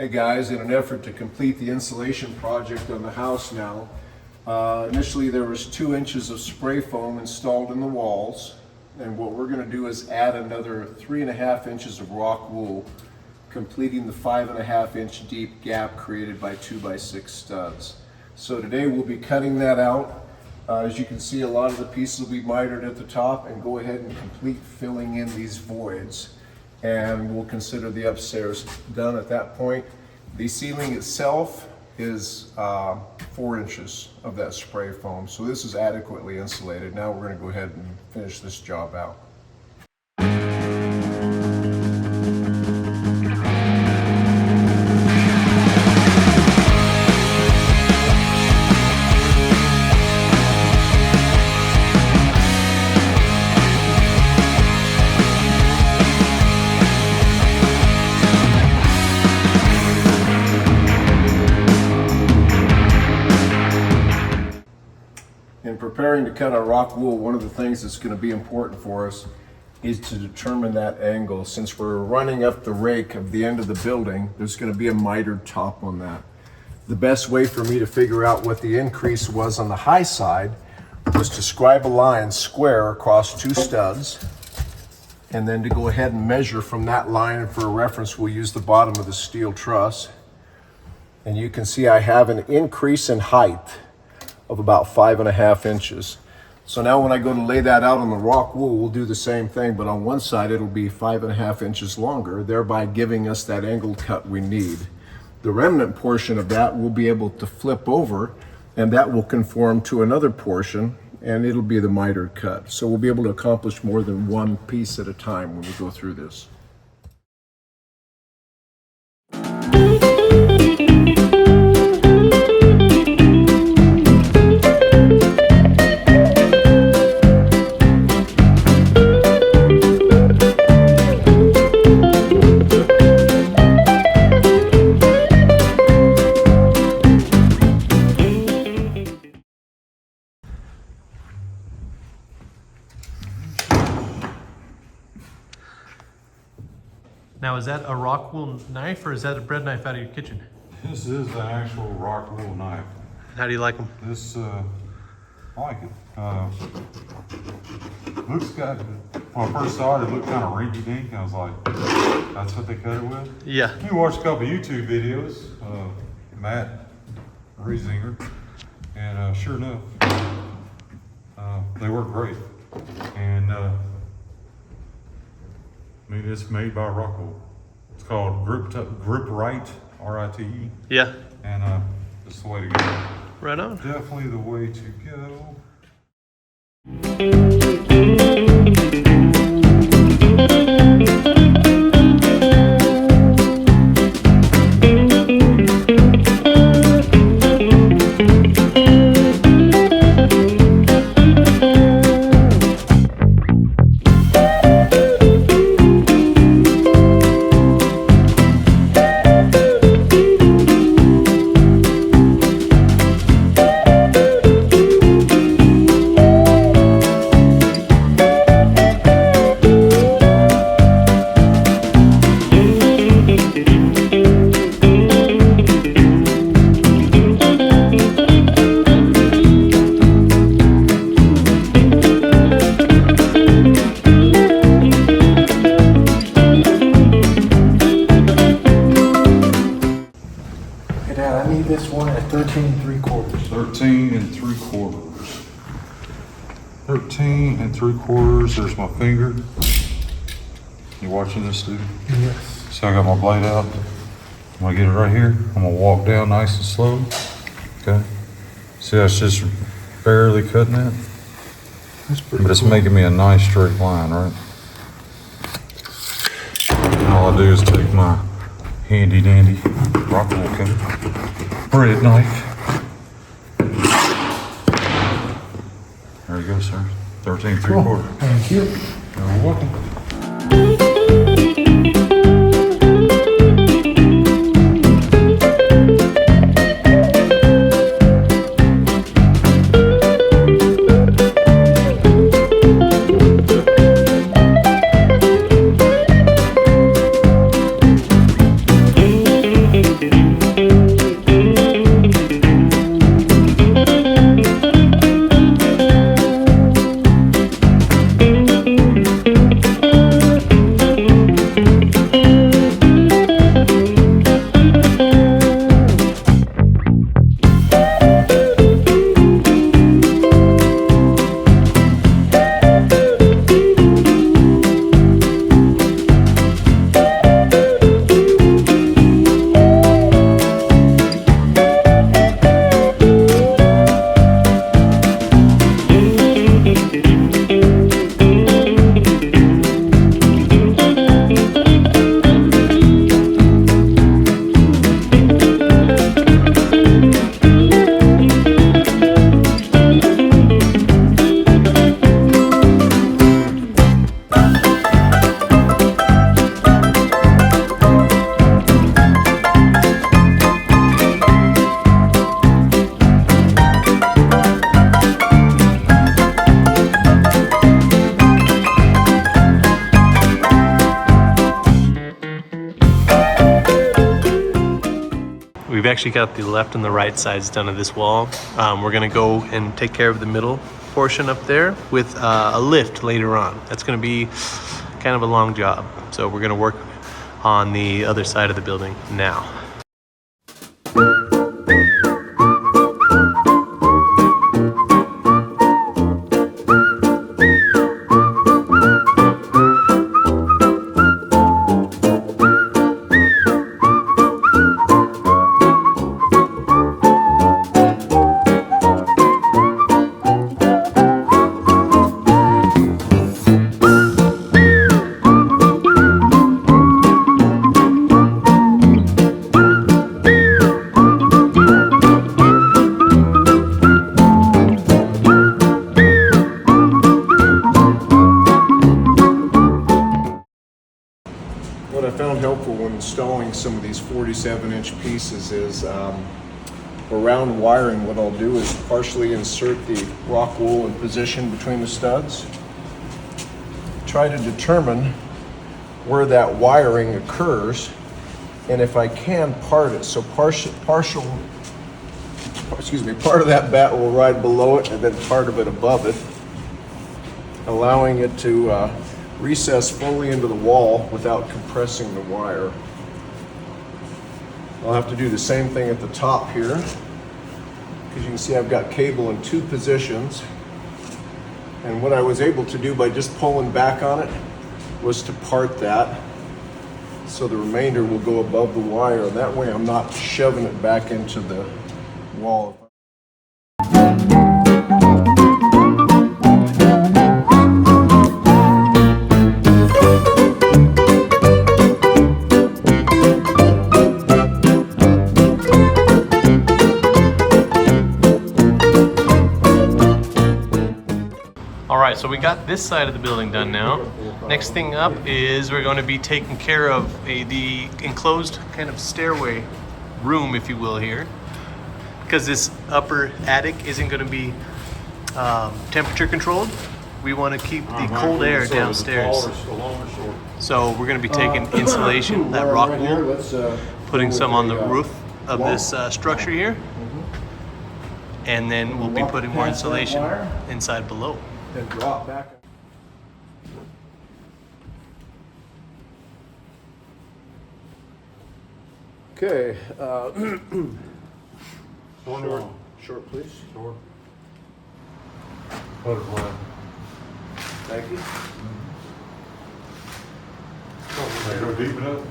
Hey guys, in an effort to complete the insulation project on the house now, initially there was 2 inches of spray foam installed in the walls, and what we're going to do is add another 3.5 inches of Rockwool, completing the 5.5 inch deep gap created by 2x6 studs. So today we'll be cutting that out. As you can see, a lot of the pieces will be mitered at the top, and go ahead and complete filling in these voids. And we'll consider the upstairs done at that point. The ceiling itself is 4 inches of that spray foam, so this is adequately insulated. Now we're going to go ahead and finish this job out. In preparing to cut our Rockwool, one of the things that's going to be important for us is to determine that angle. Since we're running up the rake of the end of the building, there's going to be a mitered top on that. The best way for me to figure out what the increase was on the high side was to scribe a line square across 2 studs, and then to go ahead and measure from that line, and for a reference we'll use the bottom of the steel truss. And you can see I have an increase in height of about 5.5 inches. So now when I go to lay that out on the Rockwool, we'll do the same thing, but on one side it'll be 5.5 inches longer, thereby giving us that angled cut we need. The remnant portion of that we'll be able to flip over, and that will conform to another portion, and it'll be the mitered cut. So we'll be able to accomplish more than one piece at a time when we go through this. Now, is that a Rockwool knife or is that a bread knife out of your kitchen? This is an actual Rockwool knife. How do you like them? This, I like it. Looks got, when I first saw it, it looked kind of rinky dink. I was like, that's what they cut it with? Yeah. You watch a couple YouTube videos, Matt Riesinger, and sure enough, they work great. And I mean, it's made by Rockwool. It's called Grip Right, R-I-T-E. Yeah. And it's the way to go. Right on. Definitely the way to go. Dad, I need this one at 13 3/4. 13 3/4. 13 3/4. There's my finger. You watching this, dude? Yes. See, I got my blade out. I'm gonna get it right here. I'm gonna walk down nice and slow. Okay. See, that's just barely cutting it. That's pretty But it's cool. making me a nice straight line, right? And all I do is take my handy dandy Rockwool bread knife. There you go, sir. 13 Cool. 3/4. Thank you. You're welcome. We've actually got the left and the right sides done of this wall. We're gonna go and take care of the middle portion up there with a lift later on. That's gonna be kind of a long job. So we're gonna work on the other side of the building now. What I found helpful when installing some of these 47-inch pieces is around wiring, what I'll do is partially insert the Rockwool in position between the studs. Try to determine where that wiring occurs, and if I can, part it. So part of that bat will ride below it and then part of it above it, allowing it to recess fully into the wall without compressing the wire. I'll have to do the same thing at the top here, because you can see I've got cable in two positions. And what I was able to do by just pulling back on it was to part that, so the remainder will go above the wire, and that way I'm not shoving it back into the wall. Alright, so we got this side of the building done now. Next thing up is we're going to be taking care of the enclosed kind of stairway room, if you will, here. Because this upper attic isn't going to be temperature controlled. We want to keep the cold air downstairs. So we're going to be taking insulation, that Rockwool, putting some on the roof of this structure here. And then we'll be putting more insulation inside below. Then drop back. Okay, short, please. Short. Butterfly. Thank you. They go deep enough.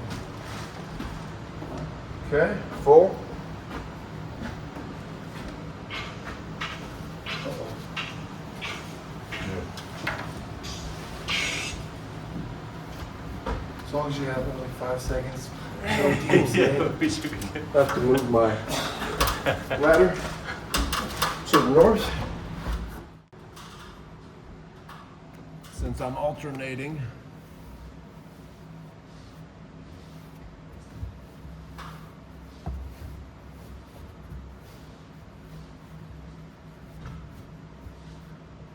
Okay, full. As long as you have only 5 seconds. No deal, Yeah, I have to move my ladder to the north. Since I'm alternating.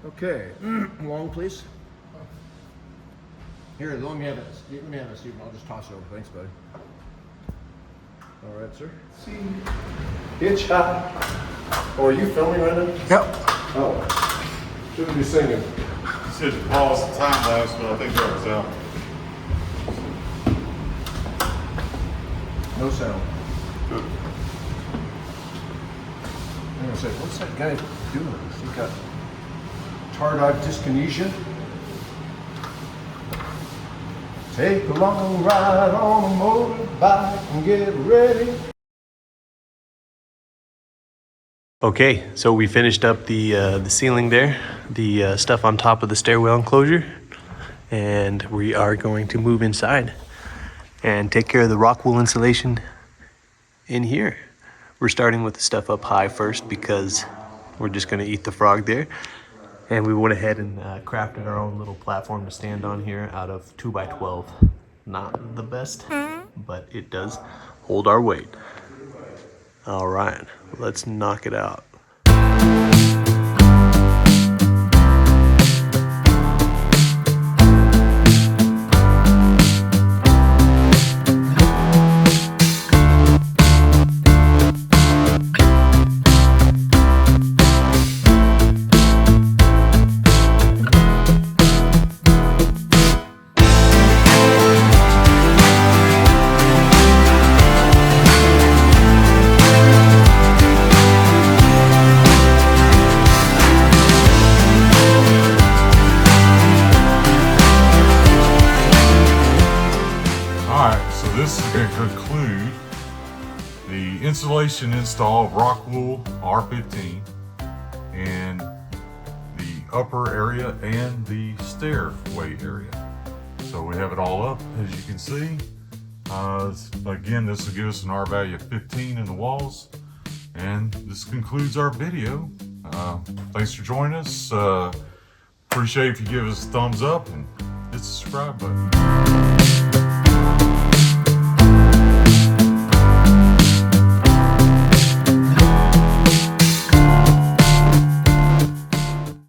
Okay, long please. Here, let me have it, Stephen. I'll just toss it over. Thanks, buddy. All right, sir. See, hitch high. Oh, are you filming right now? Yep. Oh, shouldn't be singing. It says pause the time lapse, but I think that was out. No sound. Good. I'm gonna say, what's that guy doing? He got tardive dyskinesia. Take a long ride on a motorbike and get ready. Okay, so we finished up the ceiling there, the stuff on top of the stairwell enclosure, and we are going to move inside and take care of the Rockwool insulation in here. We're starting with the stuff up high first because we're just going to eat the frog there. And we went ahead and crafted our own little platform to stand on here out of 2x12. Not the best, but it does hold our weight. All right, let's knock it out. insulation install of Rockwool R15 in the upper area and the stairway area. So we have it all up, as you can see. Again, this will give us an R value of 15 in the walls. And this concludes our video. Thanks for joining us. Appreciate if you give us a thumbs up and hit the subscribe button.